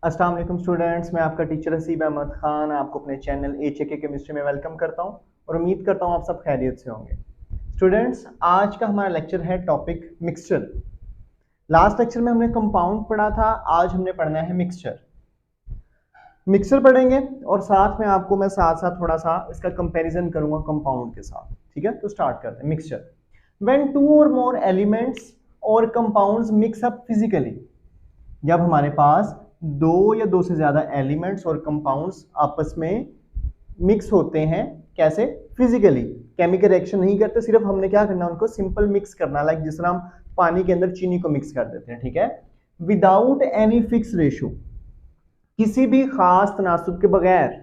अस्सलाम वालेकुम स्टूडेंट्स, मैं आपका टीचर हसीब अहमद खान आपको अपने चैनल HK केमिस्ट्री में वेलकम करता हूं और उम्मीद करता हूं आप सब खैरियत से होंगे। स्टूडेंट्स, आज का हमारा लेक्चर है टॉपिक मिक्सचर। लास्ट लेक्चर में हमने कंपाउंड पढ़ा था, आज हमने पढ़ना है मिक्सचर। मिक्सचर पढ़ेंगे और साथ में आपको मैं साथ साथ थोड़ा सा इसका कंपैरिजन करूंगा कंपाउंड के साथ। ठीक है, तो स्टार्ट करते हैं। मिक्सचर व्हेन टू और मोर एलिमेंट्स और कंपाउंड्स मिक्स अप फिजिकली, जब हमारे पास दो या दो से ज्यादा एलिमेंट्स और कंपाउंड्स आपस में मिक्स होते हैं। कैसे? फिजिकली, केमिकल रिएक्शन नहीं करते, सिर्फ हमने क्या करना है, उनको सिंपल मिक्स करना, लाइक जिस तरह हम पानी के अंदर चीनी को मिक्स कर देते हैं। ठीक है, विदाउट एनी फिक्स रेशियो, किसी भी खास तनासुब के बगैर।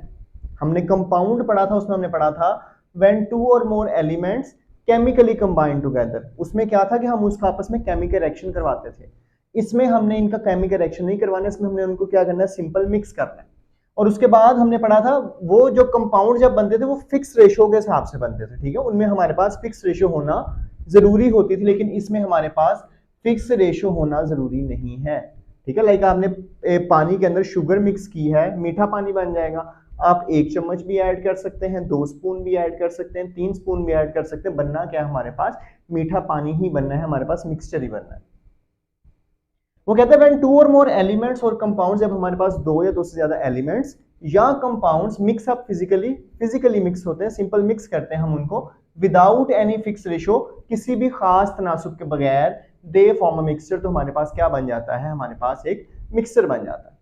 हमने कंपाउंड पढ़ा था, उसमें हमने पढ़ा था व्हेन टू और more elements chemically combine together. उसमें क्या था कि हम उसका आपस में केमिकल रिएक्शन करवाते थे। इसमें हमने इनका केमिकल रिएक्शन नहीं करवाना, इसमें हमने उनको क्या करना है, सिंपल मिक्स करना है। और उसके बाद हमने पढ़ा था वो जो कंपाउंड जब बनते थे वो फिक्स रेशियो के हिसाब से बनते थे। ठीक है, उनमें हमारे पास फिक्स रेशियो होना जरूरी होती थी, लेकिन इसमें हमारे पास फिक्स रेशियो होना जरूरी नहीं है। ठीक है, लाइक आपने पानी के अंदर शुगर मिक्स की है, मीठा पानी बन जाएगा। आप 1 चम्मच भी ऐड कर सकते हैं, 2 स्पून भी ऐड कर सकते हैं, 3 स्पून भी ऐड कर सकते हैं। बनना क्या है, हमारे पास मीठा पानी ही बनना है, हमारे पास मिक्सचर ही बनना है। वो कहते हैं व्हेन टू और मोर एलिमेंट्स और कंपाउंड्स, जब हमारे पास दो या दो से ज्यादा एलिमेंट्स या compounds mix up physically mix होते हैं, सिंपल मिक्स करते हैं हम उनको, विदाउट एनी फिक्स रेशियो, किसी भी खास तनासुब के बगैर, दे फॉर्म अ मिक्सचर। तो हमारे पास क्या बन जाता है, हमारे पास एक मिक्सचर बन जाता है।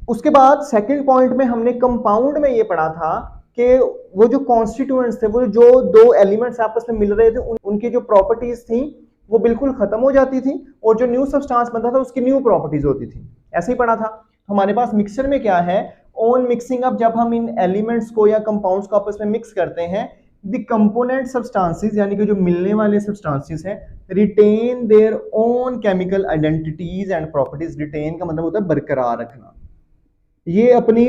उसके बाद सेकंड पॉइंट में हमने कंपाउंड में ये पढ़ा था कि वो जो कॉन्स्टिट्यूएंट्स थे, वो जो दो एलिमेंट्स आपस में मिल रहे थे, उनकी जो प्रॉपर्टीज थी वो बिल्कुल खत्म हो जाती थी, और जो न्यू सब्सटेंस बनता था उसकी न्यू प्रॉपर्टीज होती थी। ऐसे ही पढ़ा था। हमारे पास मिक्सचर में क्या है, ऑन मिक्सिंग अप, जब हम इन एलिमेंट्स को या कंपाउंड्स को आपस में मिक्स करते हैं, द कंपोनेंट सब्सटेंसेस, यानी कि जो मिलने वाले सब्सटेंसेस हैं, retain their own chemical identities and properties. Retain का मतलब होता है बरकरार रखना। ये अपनी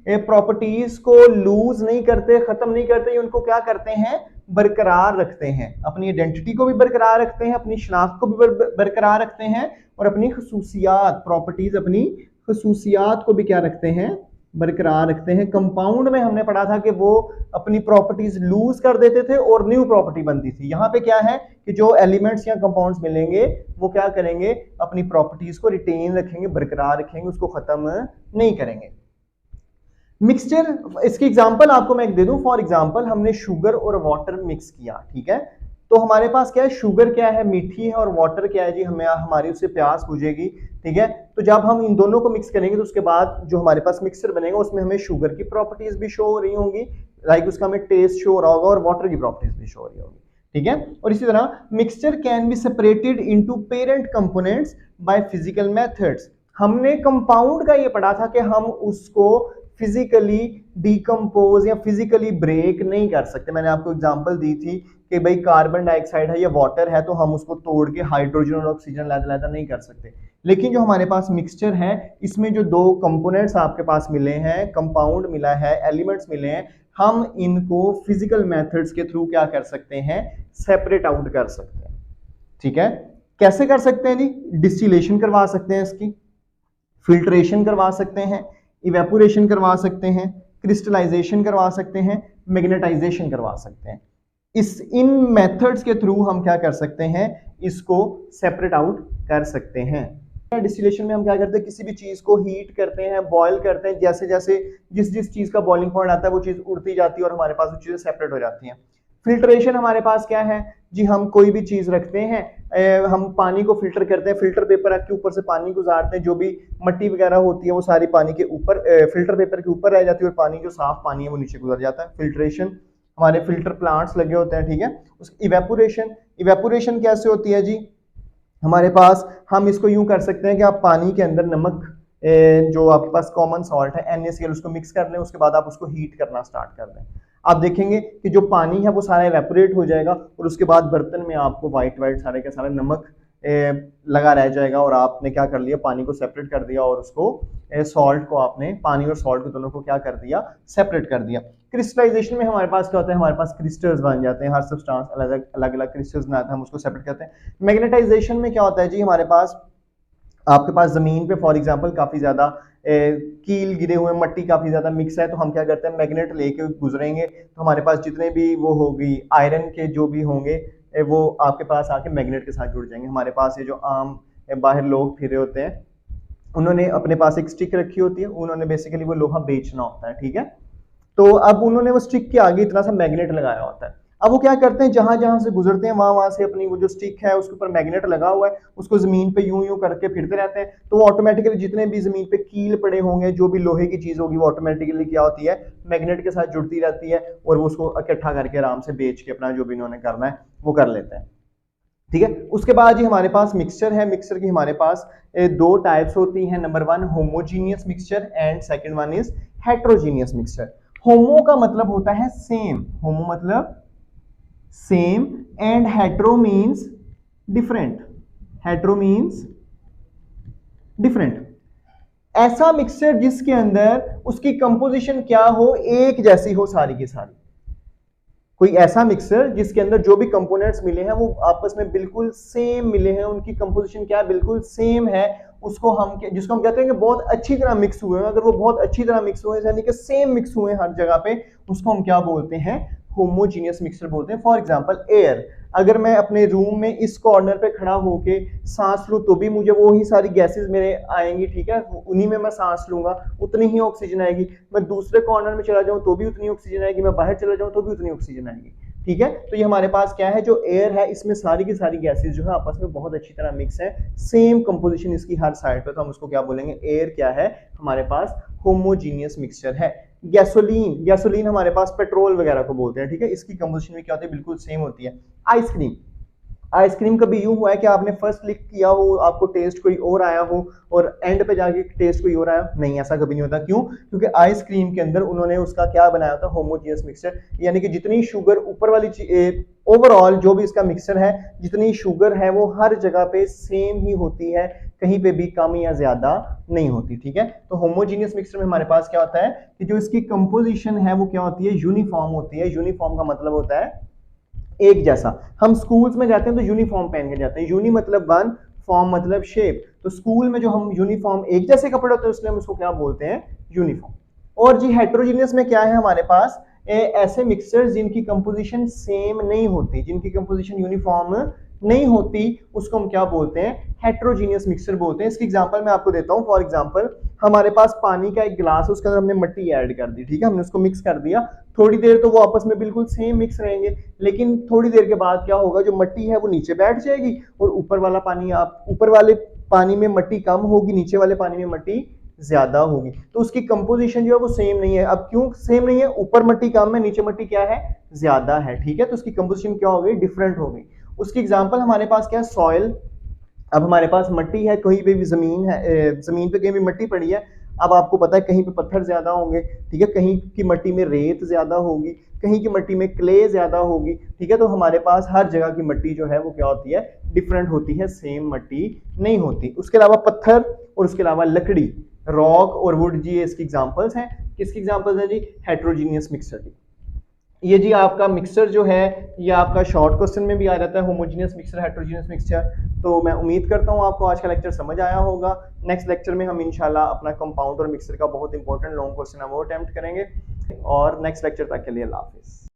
प्रॉपर्टीज को लूज नहीं करते, खत्म नहीं करते, ये उनको क्या करते हैं, बरकरार रखते हैं। अपनी आइडेंटिटी को भी बरकरार रखते हैं, अपनी शनाख्त को भी बरकरार रखते हैं, और अपनी खसूसियात, प्रॉपर्टीज, अपनी खसूसियात को भी क्या रखते हैं, बरकरार रखते हैं। कंपाउंड में हमने पढ़ा था कि वो अपनी प्रॉपर्टीज लूज कर देते थे और न्यू प्रॉपर्टी बनती थी। यहाँ पे क्या है कि जो एलिमेंट्स या कंपाउंड्स मिलेंगे वो क्या करेंगे, अपनी प्रॉपर्टीज को रिटेन रखेंगे, बरकरार रखेंगे, उसको खत्म नहीं करेंगे। मिक्सचर, इसकी एग्जांपल आपको मैं एक दे दूं। फॉर एग्जांपल, हमने शुगर और वाटर मिक्स किया। ठीक है, तो हमारे पास क्या है, शुगर क्या है, मीठी है, और वाटर क्या है जी, हमें हमारी उससे प्यास बुझेगी। ठीक है, तो जब हम इन दोनों को मिक्स करेंगे तो उसके बाद जो हमारे पास मिक्सचर बनेगा उसमें हमें शुगर की प्रॉपर्टीज भी शो हो रही होंगी, लाइक उसका हमें टेस्ट शो हो रहा होगा, और वाटर की प्रॉपर्टीज भी शो हो रही होगी। ठीक है, और इसी तरह mixture can be separated into parent components by physical methods. हमने कंपाउंड का ये पढ़ा था कि हम उसको फिजिकली डिकम्पोज या फिजिकली ब्रेक नहीं कर सकते। मैंने आपको एग्जांपल दी थी कि भाई कार्बन डाइऑक्साइड है या वाटर है, तो हम उसको तोड़ के हाइड्रोजन और ऑक्सीजन लादा नहीं कर सकते। लेकिन जो हमारे पास मिक्सचर है, इसमें जो दो कंपोनेंट्स आपके पास मिले हैं, कंपाउंड मिला है, एलिमेंट्स मिले हैं, हम इनको फिजिकल मेथड्स के थ्रू क्या कर सकते हैं, सेपरेट आउट कर सकते हैं। ठीक है, कैसे कर सकते हैं जी, डिस्टिलेशन करवा सकते हैं, इसकी फिल्ट्रेशन करवा सकते हैं, इवेपोरेशन करवा सकते हैं, क्रिस्टलाइजेशन करवा सकते हैं, मैग्नेटाइजेशन करवा सकते हैं। इन मेथड्स के थ्रू हम क्या कर सकते हैं, इसको सेपरेट आउट कर सकते हैं। डिस्टिलेशन में हम क्या करते हैं, किसी भी चीज को हीट करते हैं, बॉयल करते हैं, जैसे जैसे जिस चीज का बॉइलिंग पॉइंट आता है वो चीज उड़ती जाती है और हमारे पास वो चीजें सेपरेट हो जाती हैं। फिल्ट्रेशन हमारे पास क्या है जी, हम कोई भी चीज रखते हैं, हम पानी को फिल्टर करते हैं, फिल्टर पेपर रख के ऊपर से पानी गुजारते हैं, जो भी मट्टी वगैरह होती है वो सारी पानी के ऊपर, फिल्टर पेपर के ऊपर रह जाती है, और पानी जो साफ पानी है वो नीचे गुजर जाता है। फिल्ट्रेशन, हमारे फिल्टर प्लांट्स लगे होते हैं। ठीक है, इवेपोरेशन कैसे होती है जी, हमारे पास हम इसको यूं कर सकते हैं कि आप पानी के अंदर नमक, जो आपके पास कॉमन सॉल्ट है NaCl, उसको मिक्स कर लें, उसके बाद आप उसको हीट करना स्टार्ट कर दें। आप देखेंगे कि जो पानी है वो सारा इवेपोरेट हो जाएगा, और उसके बाद बर्तन में आपको वाइट सारे के सारे नमक लगा रह जाएगा, और आपने क्या कर लिया, पानी को सेपरेट कर दिया, और उसको सॉल्ट को आपने, पानी और सॉल्ट को दोनों को क्या कर दिया, सेपरेट कर दिया। क्रिस्टलाइजेशन में हमारे पास क्या होता है, हमारे पास क्रिस्टल्स बन जाते हैं, हर सब्सटेंस अलग अलग क्रिस्टल्स बनाते हैं, हम उसको सेपरेट करते हैं। मैग्नेटाइजेशन में क्या होता है जी, हमारे पास आपके पास जमीन पे फॉर एग्जांपल काफी ज्यादा कील गिरे हुए, मट्टी काफी ज्यादा मिक्स है, तो हम क्या करते हैं, मैग्नेट लेके गुजरेंगे तो हमारे पास जितने भी वो होगी आयरन के जो भी होंगे वो आपके पास आके मैग्नेट के साथ जुड़ जाएंगे। हमारे पास ये जो आम बाहर लोग फिरे होते हैं, उन्होंने अपने पास एक स्टिक रखी होती है, उन्होंने बेसिकली वो लोहा बेचना होता है, ठीक है। तो अब उन्होंने वो स्टिक के आगे इतना सा मैग्नेट लगाया होता है। अब वो क्या करते हैं, जहां जहां से गुजरते हैं वहां से अपनी वो जो स्टिक है उसके ऊपर मैग्नेट लगा हुआ है, उसको जमीन पे यूं यूं करके फिरते रहते हैं, तो वो ऑटोमेटिकली जितने भी जमीन पे कील पड़े होंगे, जो भी लोहे की चीज होगी, वो ऑटोमेटिकली क्या होती है, मैग्नेट के साथ जुड़ती रहती है, और वो उसको इकट्ठा करके आराम से बेच के अपना जो भी इन्होंने करना है वो कर लेते हैं, ठीक है। उसके बाद जी हमारे पास मिक्सचर है। मिक्सचर की हमारे पास दो टाइप्स होती हैं। Number one homogeneous mixture and second one is heterogeneous mixture. Homo का मतलब होता है सेम, होमो मतलब same, and hetero means different, hetero means different. ऐसा मिक्सचर जिसके अंदर उसकी कंपोजिशन क्या हो, एक जैसी हो सारी की सारी। कोई ऐसा मिक्सर जिसके अंदर जो भी कंपोनेंट्स मिले हैं वो आपस में बिल्कुल सेम मिले हैं, उनकी कंपोजिशन क्या बिल्कुल सेम है, उसको हम जिसको हम कहते हैं कि बहुत अच्छी तरह मिक्स हुए हैं। अगर वो बहुत अच्छी तरह मिक्स हुए यानी कि सेम मिक्स हुए हैं हर जगह पे, उसको हम क्या बोलते हैं, होमोजीनियस मिक्सचर बोलते हैं। फॉर एग्जांपल एयर, अगर मैं अपने रूम में इस कॉर्नर पे खड़ा होके सांस लूं तो भी मुझे वो ही सारी गैसेस मेरे आएंगी, ठीक है, उन्हीं में मैं सांस लूंगा, उतनी ही ऑक्सीजन आएगी। मैं दूसरे कॉर्नर में चला जाऊं तो भी उतनी ऑक्सीजन आएगी, मैं बाहर चला जाऊं तो भी उतनी ऑक्सीजन आएगी, ठीक है। तो ये हमारे पास क्या है, जो एयर है इसमें सारी की सारी गैसेस जो है आपस में बहुत अच्छी तरह मिक्स है, सेम कंपोजिशन इसकी हर साइड पे, तो हम उसको क्या बोलेंगे, एयर क्या है हमारे पास, होमोजीनियस मिक्सचर है। गैसोलीन, गैसोलीन हमारे पास पेट्रोल वगैरह को बोलते हैं, ठीक है, इसकी कंपोजिशन भी क्या होती है, बिल्कुल सेम होती है। आइसक्रीम, आइसक्रीम कभी यूं हुआ है कि आपने फर्स्ट लिक किया हो, आपको टेस्ट कोई और आया हो और एंड पे जाके टेस्ट कोई और आया, नहीं, ऐसा कभी नहीं होता। क्यों? क्योंकि आइसक्रीम के अंदर उन्होंने उसका क्या बनाया होता है, होमोजीनियस मिक्सचर, यानी कि जितनी शुगर ऊपर वाली ओवरऑल जो भी इसका मिक्सचर है, जितनी शुगर है वो हर जगह पे सेम ही होती है, कहीं पे भी कम या ज्यादा नहीं होती, ठीक है। तो होमोजीनियस मिक्सचर में हमारे पास क्या होता है कि जो इसकी कंपोजिशन है वो क्या होती है, यूनिफॉर्म होती है। यूनिफॉर्म का मतलब होता है एक जैसा। हम स्कूल्स में जाते हैं तो यूनिफॉर्म पहन के जाते हैं, यूनि मतलब वन, फॉर्म मतलब शेप, तो स्कूल में जो हम यूनिफॉर्म एक जैसे कपड़े होते हैं इसलिए हम उसको क्या बोलते हैं, यूनिफॉर्म। और जी हेट्रोजीनियस में क्या है हमारे पास, ऐसे मिक्सचर्स जिनकी कंपोजिशन सेम नहीं होती, जिनकी कंपोजिशन यूनिफॉर्म नहीं होती, उसको हम क्या बोलते हैं, हेट्रोजीनियस मिक्सचर बोलते हैं। इसकी एग्जांपल मैं आपको देता हूं। फॉर एग्जांपल हमारे पास पानी का एक गिलास, उसके अंदर हमने मिट्टी ऐड कर दी, ठीक है, हमने उसको मिक्स कर दिया, थोड़ी देर तो वो आपस में बिल्कुल सेम मिक्स रहेंगे, लेकिन थोड़ी देर के बाद क्या होगा, जो मिट्टी है वो नीचे बैठ जाएगी और ऊपर वाला पानी, आप ऊपर वाले पानी में मिट्टी कम होगी, नीचे वाले पानी में मिट्टी ज्यादा होगी, तो उसकी कंपोजिशन जो है वो सेम नहीं है। अब क्यों सेम नहीं है, ऊपर मिट्टी कम है, नीचे मिट्टी क्या है, ज्यादा है, ठीक है, तो उसकी कंपोजिशन क्या हो गई, डिफरेंट हो गई। उसकी एग्जांपल हमारे पास क्या है, सॉइल। अब हमारे पास मिट्टी है, कहीं पे भी जमीन है, जमीन पे कहीं भी मिट्टी पड़ी है, अब आपको पता है कहीं पे पत्थर ज्यादा होंगे, ठीक है, कहीं की मिट्टी में रेत ज्यादा होगी, कहीं की मिट्टी में क्ले ज्यादा होगी, ठीक है, तो हमारे पास हर जगह की मिट्टी जो है वो क्या होती है, डिफरेंट होती है, सेम मिट्टी नहीं होती। उसके अलावा पत्थर और उसके अलावा लकड़ी, रॉक और वुड, जी इसकी एग्जांपल्स हैं। किसकी एग्जांपल्स हैं जी, हेट्रोजीनियस मिक्सचर की। ये जी आपका मिक्सचर जो है ये आपका शॉर्ट क्वेश्चन में भी आ जाता है, होमोजीनियस मिक्सचर, हेट्रोजीनियस मिक्सचर। तो मैं उम्मीद करता हूँ आपको आज का लेक्चर समझ आया होगा। नेक्स्ट लेक्चर में हम इंशाल्लाह अपना कंपाउंड और मिक्सचर का बहुत इंपॉर्टेंट लॉन्ग क्वेश्चन है वो अटेम्प्ट करेंगे। और नेक्स्ट लेक्चर तक के लिए अल्लाह हाफिज़।